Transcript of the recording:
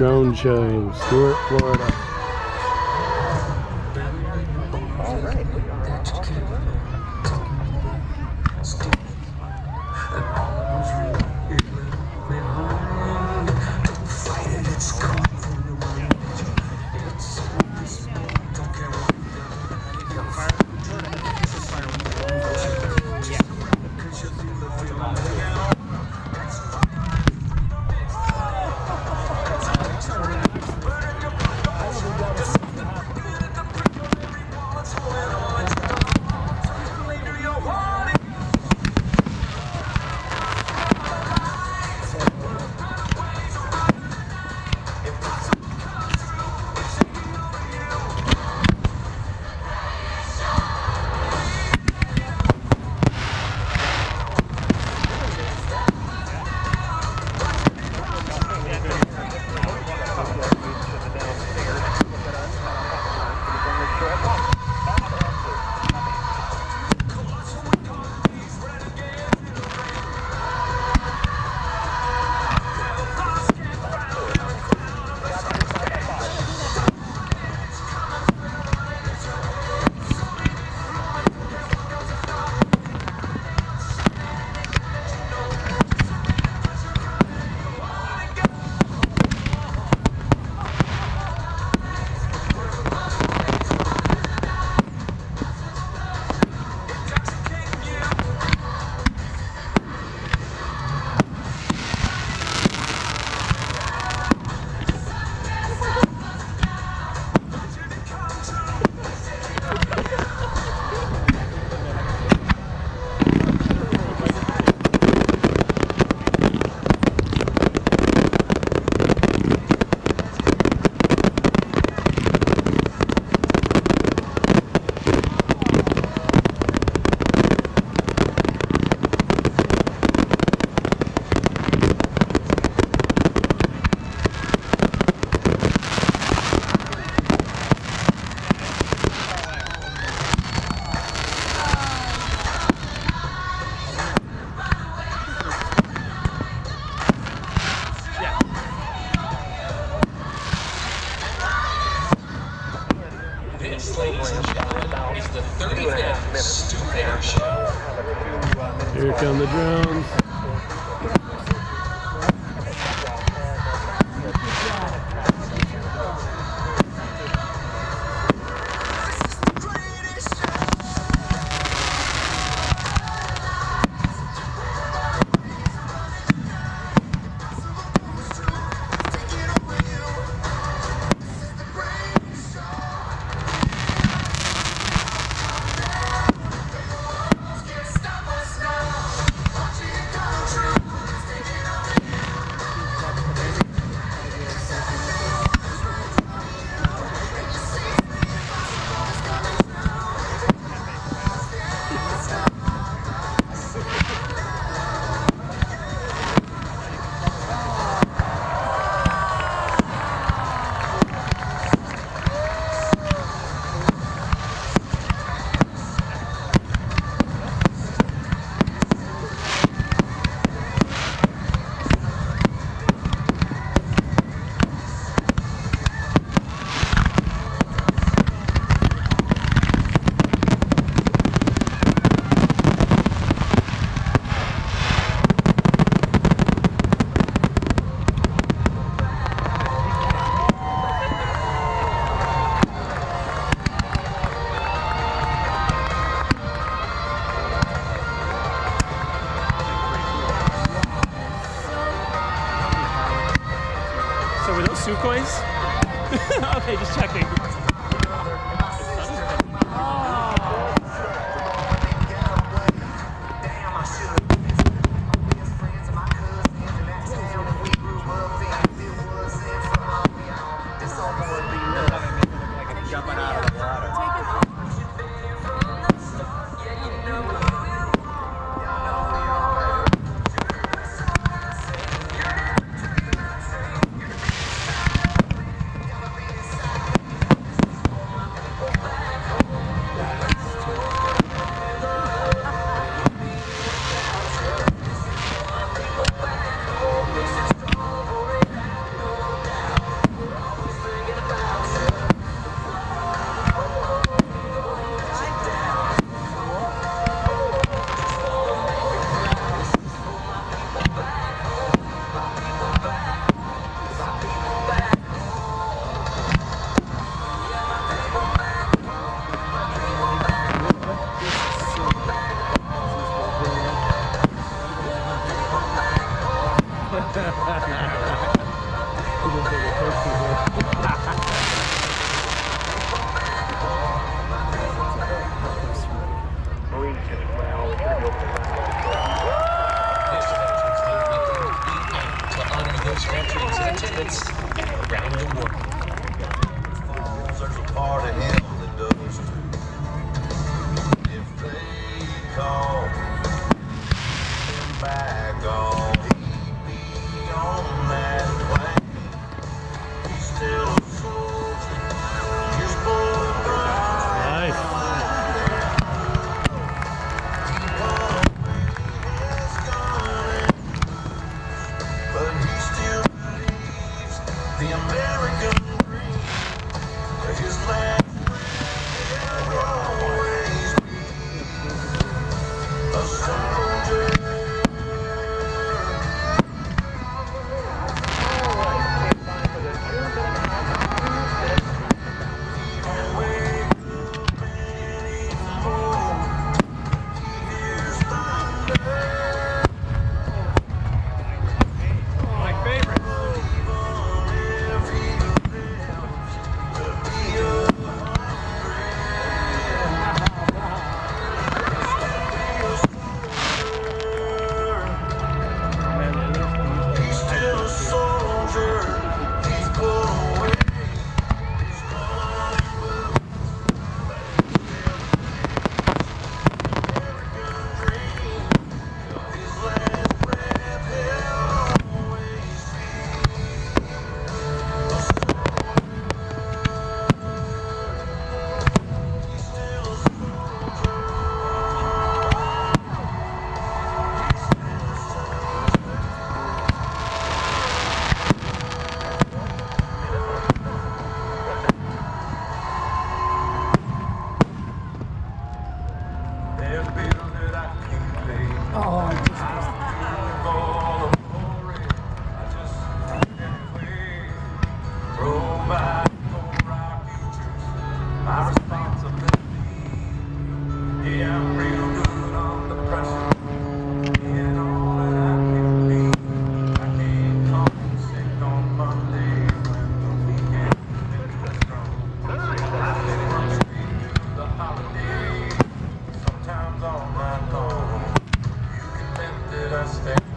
drone showing, Stuart, Florida. Here come the drones. So were those Sukhois? Okay, just checking. To honor those veterans in attendance around the world. There's a part of him that does too. If they call him back on, he'd be on that plane. He's still a soldier. He's born bright. Nice. But he still believes the American dream. His last breath will always be a soldier. He wake up anymore. He hears thunder. My favorite. If he lives to be a he's still a soldier. He's put away his bloody wounds. American dream. His last breath he'll always be a soldier. He's still a soldier. There's bills that I can't pay. I don't all the glory. I just can't wait. Provide for our futures, my responsibility. Yeah, I'm real good under pressure. Being all that I can be. I can't come sick on Monday when the weekend is strong. I let it run straight through the holidays. Sometimes all night long, you can bet that I stand.